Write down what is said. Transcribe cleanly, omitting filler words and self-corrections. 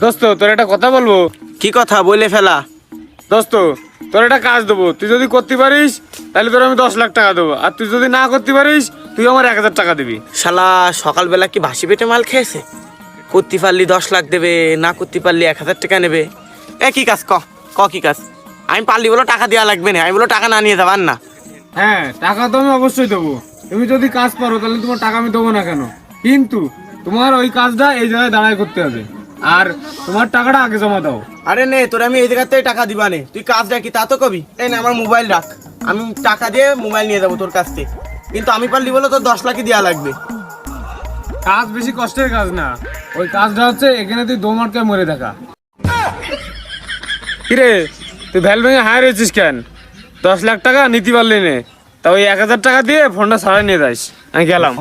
দোস্ত তোর একটা কথা বলবো। কি কথা বলে ফেলা। দোস্ত তোর একটা কাজ দেবো, তুই যদি করতে পারিস তাহলে তোর আমি 10 লাখ টাকা দেবো, আর তুই যদি না করতে পারিস তুই আমার 1,000 টাকা দিবি। শালা সকালবেলা কি বাসি পেটে মাল খেয়েছে? করতে পারলি 10 লাখ দেবে, না করতে পারলি 1,000 টাকা নেবে। কি কাজ ক কি কাজ? আমি পারলি বলো টাকা দেওয়া লাগবে না, আমি বলো টাকা না নিয়ে যাবার না। হ্যাঁ টাকা তো আমি অবশ্যই দেবো, তুমি যদি কাজ পারো তাহলে তোমার টাকা আমি দেবো না কেন, কিন্তু তোমার ওই কাজটা এই জায়গায় দাঁড়ায় করতে হবে, আর তোমার টাকাটা আগে জমা দাও। আরে নে তোর আমি এই জায়গার থেকে টাকা দিবা নে, তুই কাজ রাখি তা তো কবি। এই না আমার মোবাইল রাখ, আমি টাকা দিয়ে মোবাইল নিয়ে যাবো তোর কাছ থেকে, কিন্তু আমি পারলি বলো তোর 10 লাখই দেওয়া লাগবে। কাজ বেশি কষ্টের কাজ না, ওই কাজটা হচ্ছে এখানে তুই দোমারকে মরে দেখা। কিরে তুই ভ্যাল ভেঙে হায়ার হয়েছিস কেন? 10 লাখ টাকা নিতে পারলি নে, তা ওই 1,000 টাকা দিয়ে ফোনটা সারাই নিয়ে যাস, আমি গেলাম।